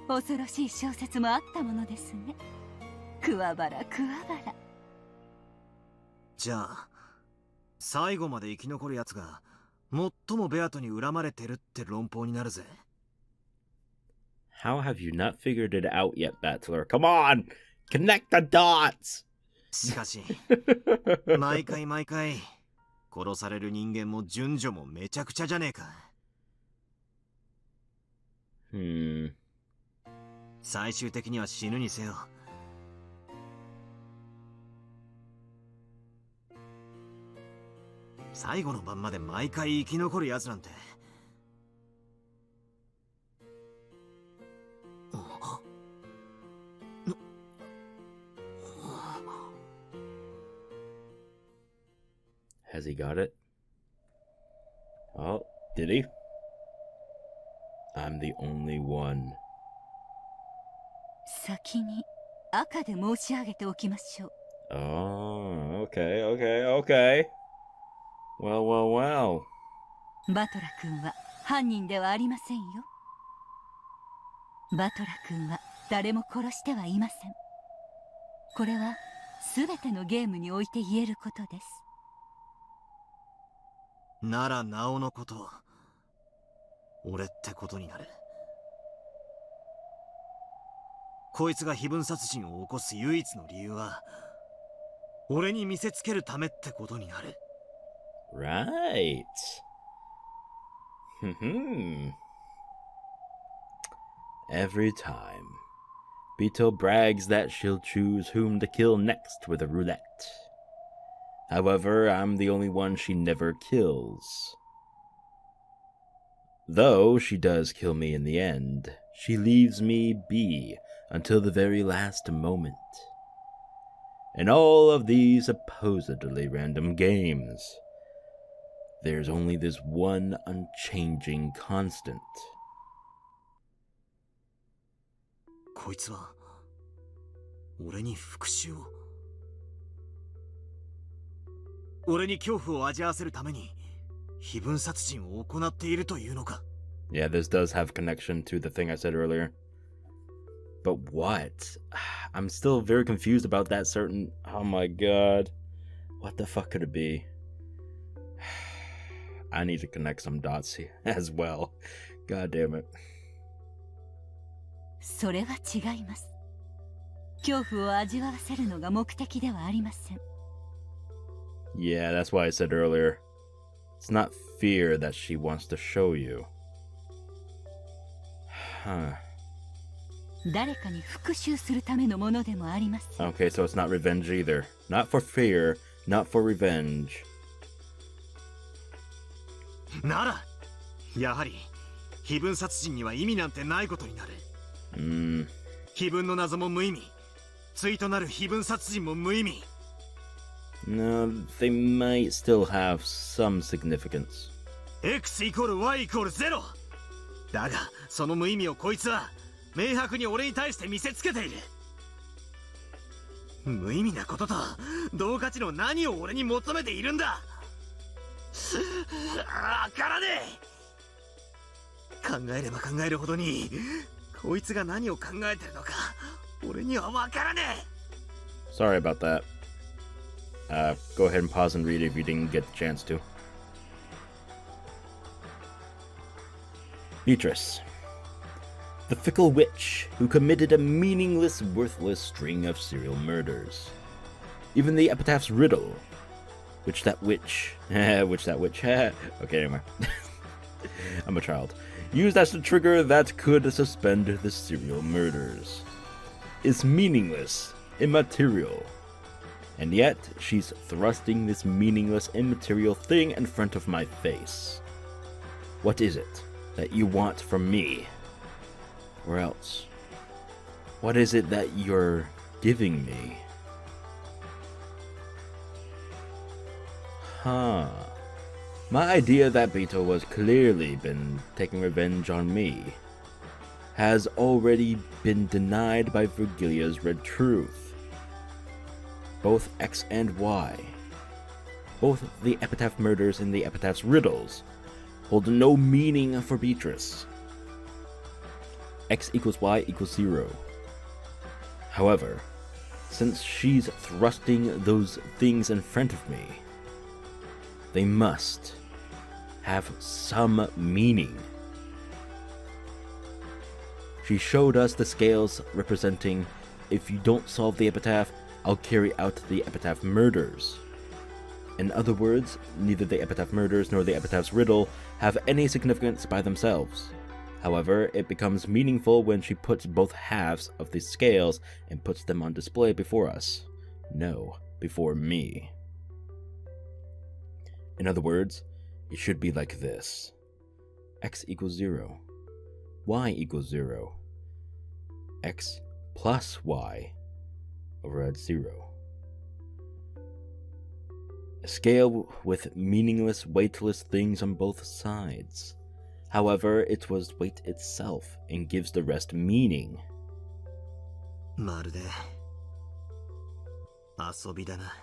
恐ろしい小説もあったものですね。桑原桑原。じゃあ、最後まで生き残るやつが最もベアトに恨まれてるって論法になるぜ。How have you not figured it out yet, Battler? Come on! Connect the dots! しかし、毎回毎回、殺される人間も順序もめちゃくちゃじゃねえか。最終的には死ぬにせよ。最後の晩まで毎回生き残るやつなんて。Has he got it? Oh, did he? I'm the only one. 先に赤で申し上げておきましょう。Oh, okay. Well. バトラ君は犯人ではありませんよ。バトラ君は誰も殺してはいません。これは全てのゲームにおいて言えることです。ならなおのこと、俺ってことになる。こいつが非分殺人を起こす唯一の理由は、俺に見せつけるためってことになる。Right. Every time, Beetle brags that she'll choose whom to kill next with a roulette. However, I'm the only one she never kills. Though she does kill me in the end, she leaves me be until the very last moment. In all of these supposedly random games, there's only this one unchanging constant. こいつは俺に復讐を、俺に恐怖を味わわせるために非分殺人を行っているというのか。 Yeah, this does have connection to the thing I said earlier. But what? I'm still very confused about that certain... Oh my god. What the fuck could it be? I need to connect some dots here as well. God damn it. それは違います。恐怖を味わわせるのが目的ではありません。Yeah, that's why I said earlier. It's not fear that she wants to show you. Huh. 誰かに復讐するためのものでもあります。Okay, so it's not revenge either. Not for fear, not for revenge. なら、やはり非分殺人には意味なんてないことになる。非分の謎も無意味。対となる非分殺人も無意味。No, they might still have some significance. X イコール Y イコール0。だが、その無意味をこいつは明白に俺に対して見せつけている。無意味なことと同価値の何を俺に求めているんだ。わからねえ。考えれば考えるほどにこいつが何を考えてるのか俺にはわからねえ。 Sorry about that. Go ahead and pause and read it if you didn't get the chance to. Beatrice. The fickle witch who committed a meaningless, worthless string of serial murders. Even the epitaph's riddle, which that witch, okay, anyway, I'm a child, used as the trigger that could suspend the serial murders, is meaningless, immaterial. And yet, she's thrusting this meaningless, immaterial thing in front of my face. What is it that you want from me? Or else, what is it that you're giving me? Huh. My idea that Beto was clearly been taking revenge on me has already been denied by Virgilia's Red Truth. Both X and Y, both the epitaph murders and the epitaph's riddles, hold no meaning for Beatrice. X equals Y equals 0. However, since she's thrusting those things in front of me, they must have some meaning. She showed us the scales representing, if you don't solve the epitaph, I'll carry out the epitaph murders. In other words, neither the epitaph murders nor the epitaph's riddle have any significance by themselves. However, it becomes meaningful when she puts both halves of the scales and puts them on display before us. No, before me. In other words, it should be like this. X equals 0. Y equals 0. X plus Y overrides 0. A scale with meaningless, weightless things on both sides. However, it was weight itself and gives the rest meaning. まるで遊びだな。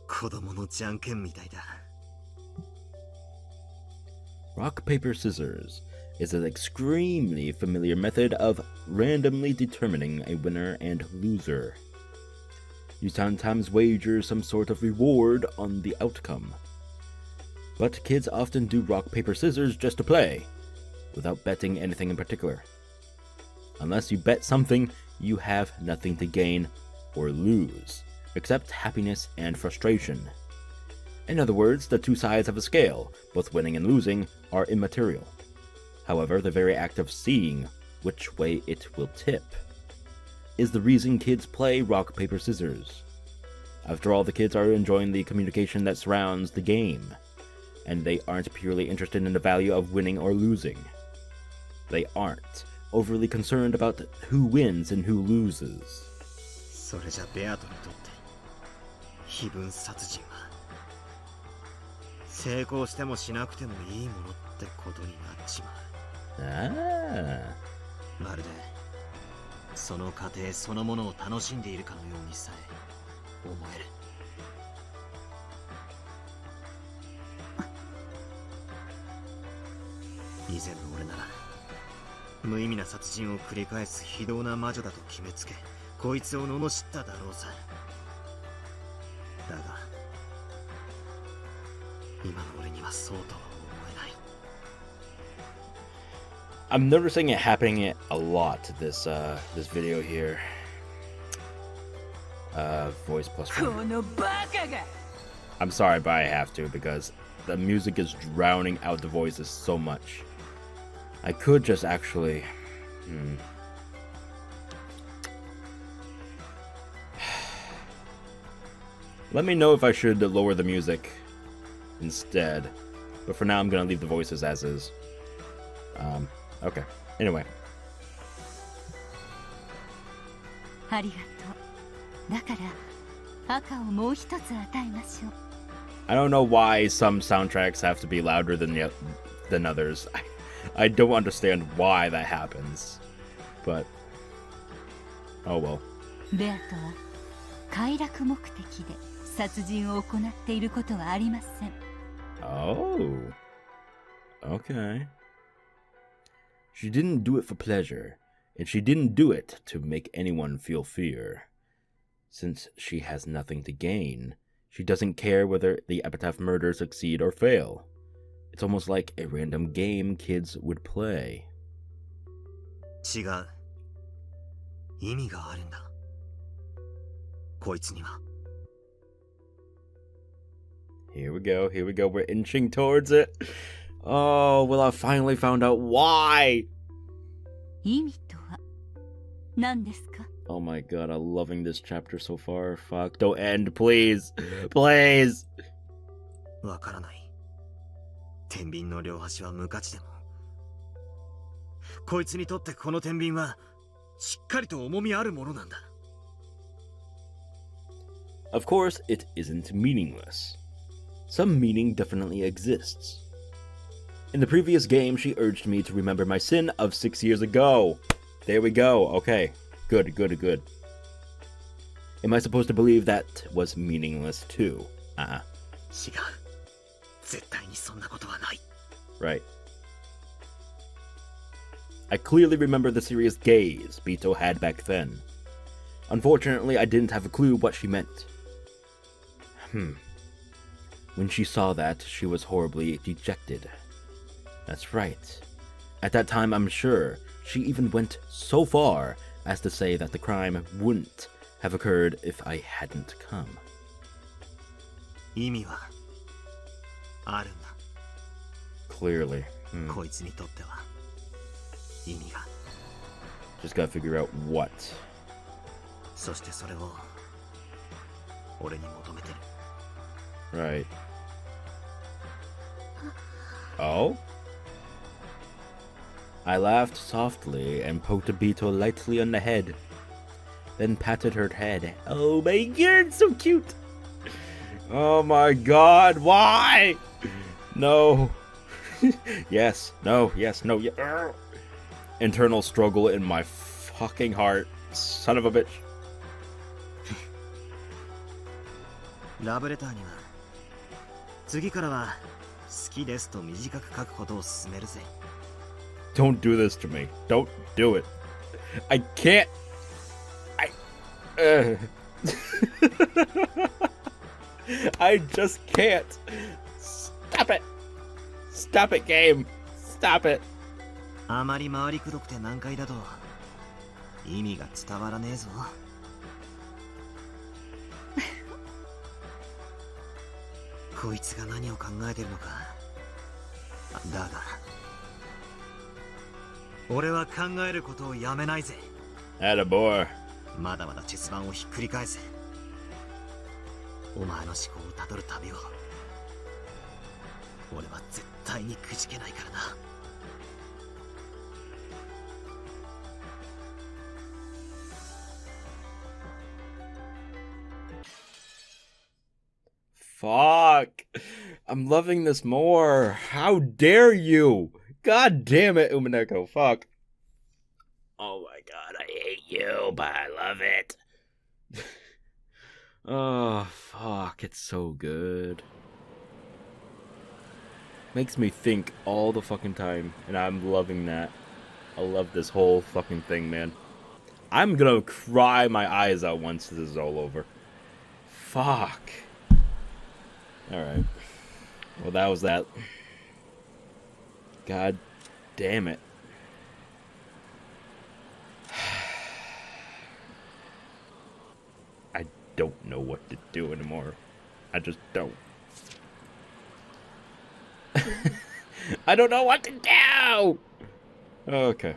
子供のじゃんけんみたいだ。Rock, paper, scissors is an extremely familiar method of randomly determining a winner and loser. You sometimes wager some sort of reward on the outcome. But kids often do rock, paper, scissors just to play, without betting anything in particular. Unless you bet something, you have nothing to gain or lose, except happiness and frustration. In other words, the two sides of a scale, both winning and losing, are immaterial. However, the very act of seeing which way it will tip is the reason kids play rock, paper, scissors. After all, the kids are enjoying the communication that surrounds the game, and they aren't purely interested in the value of winning or losing. They aren't overly concerned about who wins and who loses. それじゃベアトにとって非分殺人は成功してもしなくてもいいものってことになっちまう。まるでその過程そのものを楽しんでいるかのようにさえ思える。以前の俺なら無意味な殺人を繰り返す非道な魔女だと決めつけ、こいつを罵っただろうさ。だが今の俺にはそうとは思えない。I'm noticing it happening a lot, this video here. Voice plus one. I'm sorry, but I have to, because the music is drowning out the voices so much. I could just actually... Let me know if I should lower the music instead. But for now, I'm gonna leave the voices as is. Okay. Anyway. ありがとう。だから赤をもう一つ与えましょう。I don't know why some soundtracks have to be louder than others. I don't understand why that happens. But oh well. ベアトは快楽目的で殺人を行っていることはありません。Oh. Okay. She didn't do it for pleasure, and she didn't do it to make anyone feel fear. Since she has nothing to gain, she doesn't care whether the epitaph murders succeed or fail. It's almost like a random game kids would play. 違う。意味があるんだ。こいつには。Here we go, here we go, we're inching towards it. Oh, well, I finally found out why! 意味とは何ですか？ Oh my god, I'm loving this chapter so far. Fuck, don't end, please. Please! わからない。天秤の両端は無価値でも。こいつにとってこの天秤はしっかりと重みあるものなんだ。Of course, it isn't meaningless. Some meaning definitely exists. In the previous game, she urged me to remember my sin of 6 years ago. There we go. Okay. Good, good, good. Am I supposed to believe that was meaningless too? 違う。絶対にそんなことはない。Right. I clearly remember the serious gaze Bito had back then. Unfortunately, I didn't have a clue what she meant. When she saw that, she was horribly dejected. That's right. At that time, I'm sure, she even went so far as to say that the crime wouldn't have occurred if I hadn't come. 意味はあるんだ。 Clearly. こいつにとっては意味が。Just gotta figure out what. そしてそれを俺に求めてる。Right. Oh? I laughed softly and poked Bito lightly on the head, then patted her head. Oh my god, it's so cute! Oh my god, why? No. Yes, no, yes, no, yeah. Internal struggle in my fucking heart. Son of a bitch. ラブレターには次からは好きですと短く書くことを勧めるぜ。Don't do this to me. Don't do it. I can't. I just can't. Stop it. Stop it, game. Stop it. あまり回りくどくて難解だと意味が伝わらねえぞ。こいつが何を考えてるのか。だが俺は考えることをやめないぜ。Attaboy. まだまだチェス盤をひっくり返せ。お前の思考をたどる旅を俺は絶対にくじけないからな。Fuck. I'm loving this more. How dare you? God damn it, Umineko. Fuck. Oh my god, I hate you, but I love it. Oh, fuck. It's so good. Makes me think all the fucking time, and I'm loving that. I love this whole fucking thing, man. I'm gonna cry my eyes out once this is all over. Fuck. Alright. Well, that was that. God damn it. I don't know what to do anymore. I just don't. I don't know what to do! Okay.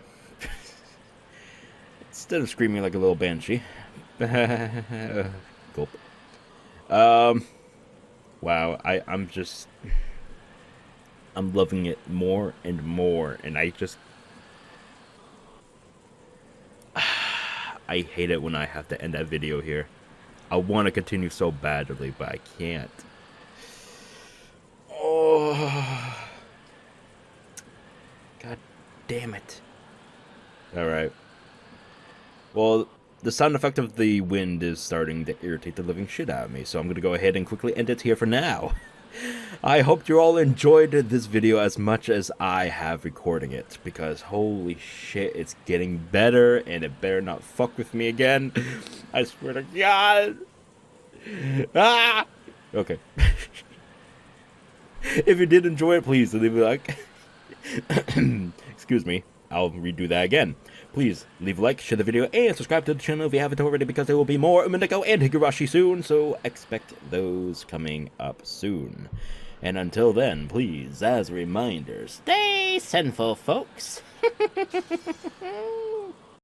Instead of screaming like a little banshee. Gulp. Wow, I'm loving it more and more, and I hate it when I have to end that video here. I want to continue so badly, but I can't. Oh, god damn it. Alright. Well, the sound effect of the wind is starting to irritate the living shit out of me, so I'm going to go ahead and quickly end it here for now. I hope you all enjoyed this video as much as I have recording it, because holy shit, it's getting better, and it better not fuck with me again. I swear to God. Ah! Okay. If you did enjoy it, please leave a like. Excuse me. I'll redo that again. please leave a like, share the video, and subscribe to the channel if you haven't already, because there will be more Umineko and Higurashi soon, so expect those coming up soon. And until then, please, as a reminder, stay sinful, folks.